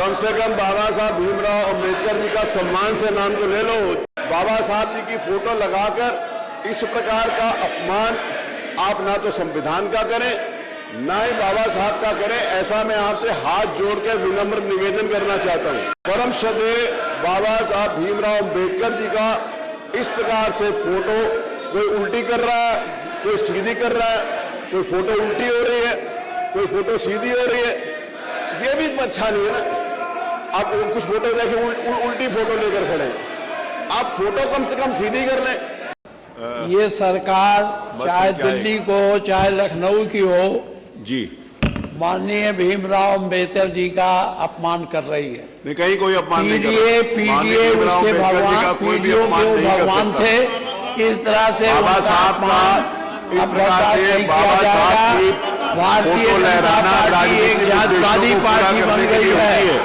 कम से कम बाबा साहब भीमराव अंबेडकर जी का सम्मान से नाम तो ले लो। बाबा साहब जी की फोटो लगाकर इस प्रकार का अपमान आप ना तो संविधान का करें ना ही बाबा साहब का करें। ऐसा मैं आपसे हाथ जोड़कर विनम्र निवेदन करना चाहता हूं। परम श्रद्धेय बाबा साहब भीमराव अंबेडकर जी का इस प्रकार से फोटो कोई उल्टी कर रहा है, कोई सीधी कर रहा है, कोई फोटो उल्टी हो रही है, कोई फोटो सीधी हो रही है, ये भी अच्छा नहीं है ना। आप कुछ फोटो देखें उल्टी फोटो लेकर खड़े हैं, आप फोटो कम से कम सीधी कर लें। ये सरकार चाहे दिल्ली को हो चाहे लखनऊ की हो जी, माननीय भीमराव अंबेडकर जी का अपमान कर रही है। नहीं, कहीं कोई अपमान नहीं कर पीडीए उसके भगवान, पीडीओ के भगवान थे। इस तरह से बाबा साहब का इस प्रकार से बाबा साहब की भारतीय जनता पार्टी एक जातिवादी पार्टी बन गई है।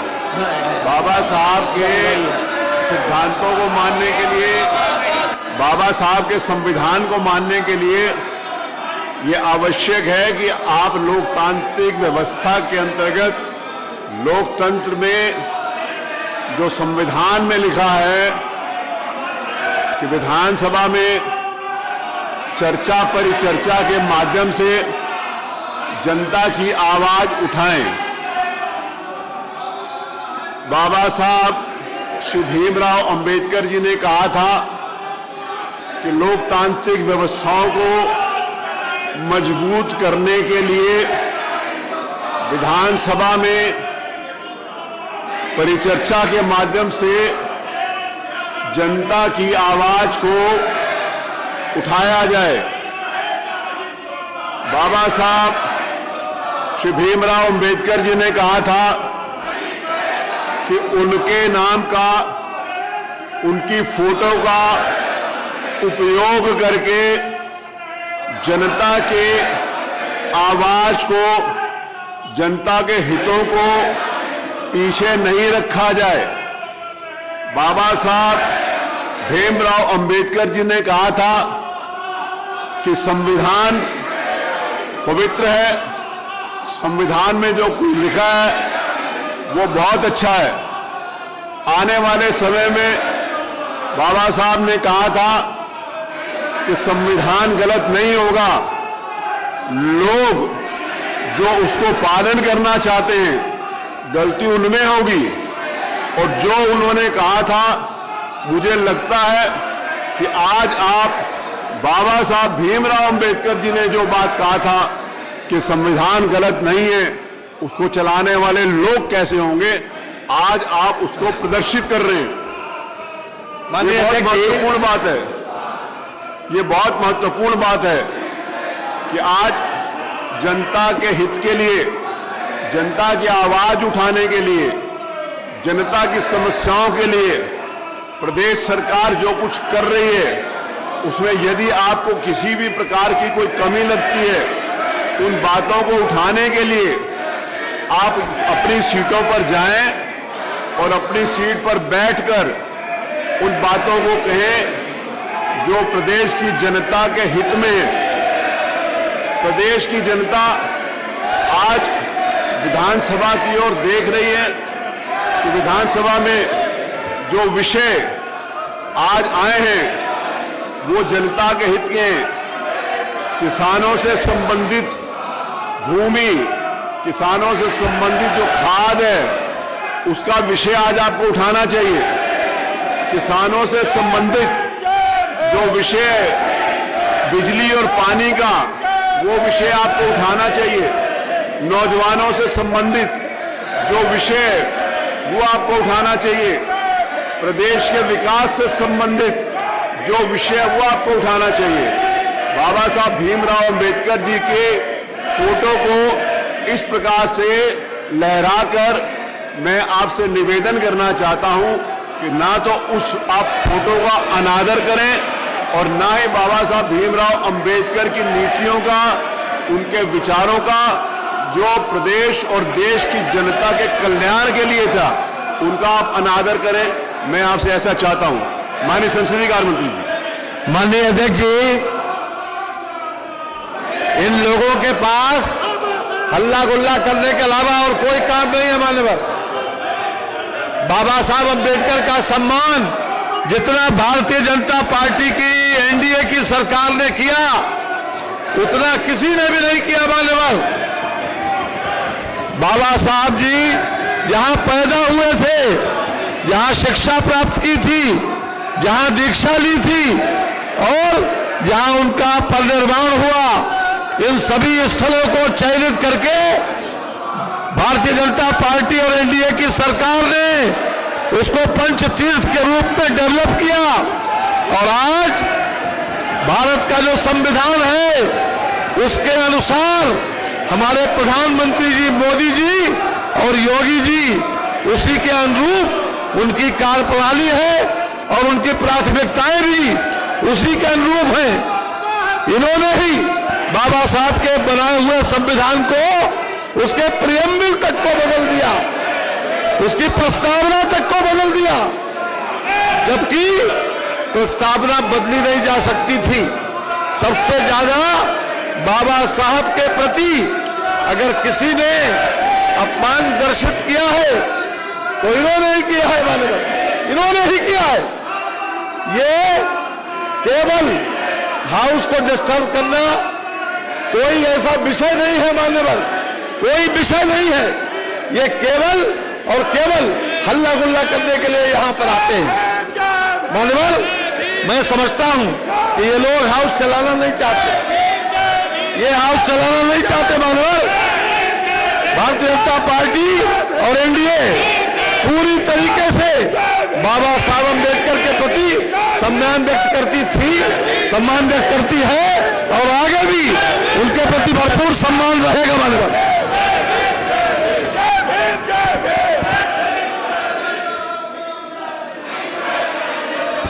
बाबा साहब के सिद्धांतों को मानने के लिए, बाबा साहब के संविधान को मानने के लिए ये आवश्यक है कि आप लोकतांत्रिक व्यवस्था के अंतर्गत लोकतंत्र में जो संविधान में लिखा है कि विधानसभा में चर्चा परिचर्चा के माध्यम से जनता की आवाज उठाएं। बाबा साहब श्री भीमराव अंबेडकर जी ने कहा था कि लोकतांत्रिक व्यवस्थाओं को मजबूत करने के लिए विधानसभा में परिचर्चा के माध्यम से जनता की आवाज को उठाया जाए। बाबा साहब श्री भीमराव अंबेडकर जी ने कहा था कि उनके नाम का, उनकी फोटो का उपयोग करके जनता के आवाज को, जनता के हितों को पीछे नहीं रखा जाए। बाबा साहब भीमराव अंबेडकर जी ने कहा था कि संविधान पवित्र है, संविधान में जो कुछ लिखा है वो बहुत अच्छा है। आने वाले समय में बाबा साहब ने कहा था कि संविधान गलत नहीं होगा, लोग जो उसको पालन करना चाहते हैं गलती उनमें होगी। और जो उन्होंने कहा था, मुझे लगता है कि आज आप बाबा साहब भीमराव अंबेडकर जी ने जो बात कहा था कि संविधान गलत नहीं है, उसको चलाने वाले लोग कैसे होंगे, आज आप उसको प्रदर्शित कर रहे हैं। माननीय महत्वपूर्ण बात है, ये बहुत महत्वपूर्ण बात है कि आज जनता के हित के लिए, जनता की आवाज उठाने के लिए, जनता की समस्याओं के लिए प्रदेश सरकार जो कुछ कर रही है, उसमें यदि आपको किसी भी प्रकार की कोई कमी लगती है, उन बातों को उठाने के लिए आप अपनी सीटों पर जाएं और अपनी सीट पर बैठकर उन बातों को कहें जो प्रदेश की जनता के हित में है। प्रदेश की जनता आज विधानसभा की ओर देख रही है कि विधानसभा में जो विषय आज आए हैं वो जनता के हित के हैं। किसानों से संबंधित भूमि, किसानों से संबंधित जो खाद है उसका विषय आज आपको उठाना चाहिए। किसानों से संबंधित जो विषय बिजली और पानी का, वो विषय आपको उठाना चाहिए। नौजवानों से संबंधित जो विषय वो आपको उठाना चाहिए। प्रदेश के विकास से संबंधित जो विषय वो आपको उठाना चाहिए। बाबा साहब भीमराव अंबेडकर जी के फोटो को इस प्रकार से लहराकर मैं आपसे निवेदन करना चाहता हूं कि ना तो उस आप फोटो का अनादर करें और ना ही बाबा साहब भीमराव अंबेडकर की नीतियों का, उनके विचारों का जो प्रदेश और देश की जनता के कल्याण के लिए था, उनका आप अनादर करें। मैं आपसे ऐसा चाहता हूं। माननीय संसदीय कार्य मंत्री जी। माननीय अध्यक्ष जी, इन लोगों के पास हल्ला गुल्ला करने के अलावा और कोई काम नहीं है। मान्यवर बाबा साहब अम्बेडकर का सम्मान जितना भारतीय जनता पार्टी की एनडीए की सरकार ने किया उतना किसी ने भी नहीं किया। मान्यवर बाबा साहब जी जहां पैदा हुए थे, जहां शिक्षा प्राप्त की थी, जहां दीक्षा ली थी और जहां उनका परिनिर्वाण हुआ, इन सभी स्थलों को चयनित करके भारतीय जनता पार्टी और एनडीए की सरकार ने उसको पंच तीर्थ के रूप में डेवलप किया। और आज भारत का जो संविधान है उसके अनुसार हमारे प्रधानमंत्री जी मोदी जी और योगी जी उसी के अनुरूप उनकी कार्यप्रणाली है और उनकी प्राथमिकताएं भी उसी के अनुरूप हैं। इन्होंने ही बाबा साहब के बनाए हुए संविधान को उसके प्रियम्बल तक को बदल दिया, उसकी प्रस्तावना तक को बदल दिया, जबकि प्रस्तावना बदली नहीं जा सकती थी। सबसे ज्यादा बाबा साहब के प्रति अगर किसी ने अपमान दर्शित किया है तो इन्होंने ही किया है। माननीय इन्होंने ही किया है। ये केवल हाउस को डिस्टर्ब करना कोई ऐसा विषय नहीं है। मान्यवर कोई विषय नहीं है। ये केवल और केवल हल्ला गुल्ला करने के लिए यहां पर आते हैं। मान्यवर मैं समझता हूं कि ये लोग हाउस चलाना नहीं चाहते, ये हाउस चलाना नहीं चाहते। मान्यवर भारतीय जनता पार्टी और एनडीए पूरी तरीके से बाबा साहब अम्बेडकर के प्रति सम्मान व्यक्त करती थी, सम्मान व्यक्त करती है और आगे भी उनके प्रति भरपूर सम्मान रहेगा। मान्यवर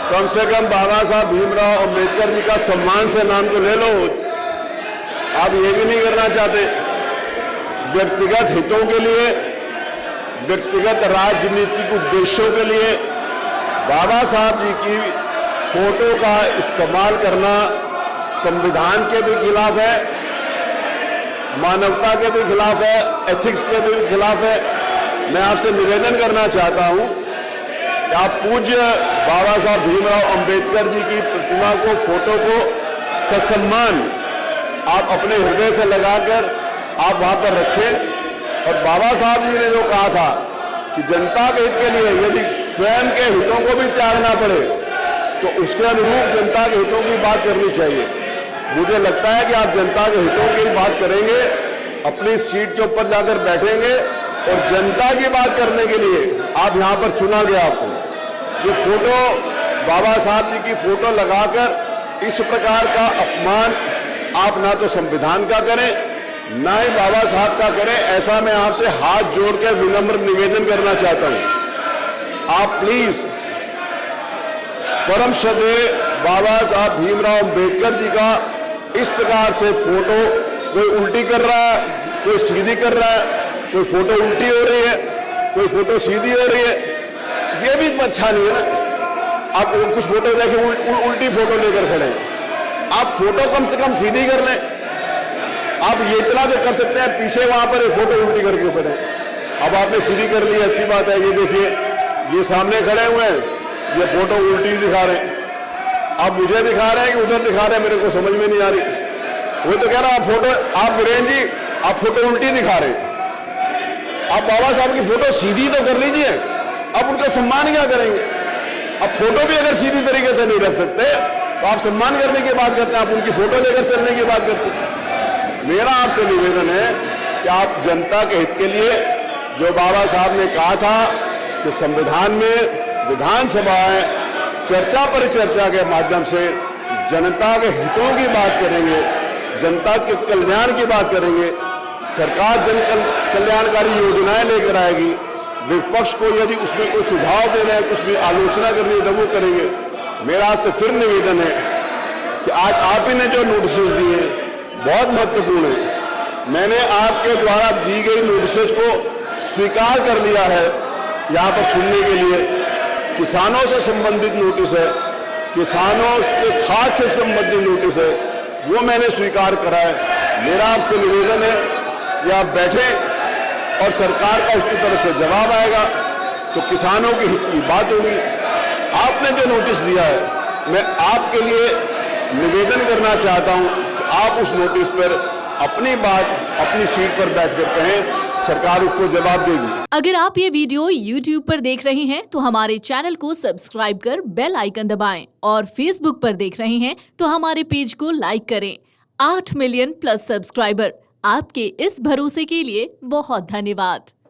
कम से कम बाबा साहब भीमराव अंबेडकर जी का सम्मान से नाम तो ले लो। आप ये भी नहीं करना चाहते। व्यक्तिगत हितों के लिए, व्यक्तिगत राजनीतिक उद्देश्यों के लिए बाबा साहब जी की फोटो का इस्तेमाल करना संविधान के भी खिलाफ है, मानवता के भी खिलाफ है, एथिक्स के भी खिलाफ है। मैं आपसे निवेदन करना चाहता हूं कि आप पूज्य बाबा साहब भीमराव अंबेडकर जी की प्रतिमा को, फोटो को ससम्मान आप अपने हृदय से लगाकर आप वहां पर रखें। और बाबा साहब जी ने जो कहा था कि जनता के हित के लिए यदि स्वयं के हितों को भी त्यागना पड़े तो उसके अनुरूप जनता के हितों की बात करनी चाहिए। मुझे लगता है कि आप जनता के हितों की बात करेंगे, अपनी सीट के ऊपर जाकर बैठेंगे और जनता की बात करने के लिए आप यहां पर चुना गया। आपको ये फोटो, बाबा साहब जी की फोटो लगाकर इस प्रकार का अपमान आप ना तो संविधान का करें ना ही बाबा साहब का करें। ऐसा मैं आपसे हाथ जोड़कर विनम्र निवेदन करना चाहता हूं। आप प्लीज परम श्रद्धेय बाबा साहब भीमराव अंबेडकर जी का इस प्रकार से फोटो, कोई उल्टी कर रहा है, कोई सीधी कर रहा है, कोई फोटो उल्टी हो रही है, कोई फोटो सीधी हो रही है, ये भी अच्छा नहीं है ना। आप कुछ फोटो देखें उल्टी फोटो लेकर खड़े हैं, आप फोटो कम से कम सीधी कर लें। आप ये इतना जो कर सकते हैं, पीछे वहां पर एक फोटो उल्टी करके खड़े हैं। अब आपने सीधी कर ली, अच्छी बात है। ये देखिए, ये सामने खड़े हुए हैं, ये फोटो उल्टी दिखा रहे हैं। आप मुझे दिखा रहे हैं कि उधर दिखा रहे हैं, मेरे को समझ में नहीं आ रही। वो तो कह रहा आप फोटो, आप वीरेंद्र जी आप फोटो उल्टी दिखा रहे हैं। आप बाबा साहब की फोटो सीधी तो कर लीजिए, अब उनका सम्मान क्या करेंगे? अब फोटो भी अगर सीधी तरीके से नहीं रख सकते तो आप सम्मान करने की बात करते हैं, आप उनकी फोटो लेकर चलने की बात करते हैं। मेरा आपसे निवेदन है कि आप जनता के हित के लिए, जो बाबा साहब ने कहा था कि संविधान में विधानसभाएं चर्चा परिचर्चा के माध्यम से जनता के हितों की बात करेंगे, जनता के कल्याण की बात करेंगे, सरकार जन कल्याणकारी योजनाएं लेकर आएगी। विपक्ष को यदि उसमें कोई सुझाव देना है, कुछ भी आलोचना करनी है तो वो करेंगे। मेरा आपसे फिर निवेदन है कि आज आप ही ने जो नोटिसेस दिए बहुत महत्वपूर्ण है। मैंने आपके द्वारा दी गई नोटिसेस को स्वीकार कर लिया है यहाँ पर सुनने के लिए। किसानों से संबंधित नोटिस है, किसानों के खाद से संबंधित नोटिस है, वो मैंने स्वीकार करा है। मेरा आपसे निवेदन है कि आप बैठें और सरकार का उसकी तरफ से जवाब आएगा तो किसानों के हित की बात होगी। आपने जो नोटिस दिया है, मैं आपके लिए निवेदन करना चाहता हूं कि आप उस नोटिस पर अपनी बात अपनी सीट पर बैठकर कहें, सरकार उसको जवाब देगी। अगर आप ये वीडियो YouTube पर देख रहे हैं तो हमारे चैनल को सब्सक्राइब कर बेल आइकन दबाएं और Facebook पर देख रहे हैं तो हमारे पेज को लाइक करें। 8 मिलियन प्लस सब्सक्राइबर, आपके इस भरोसे के लिए बहुत धन्यवाद।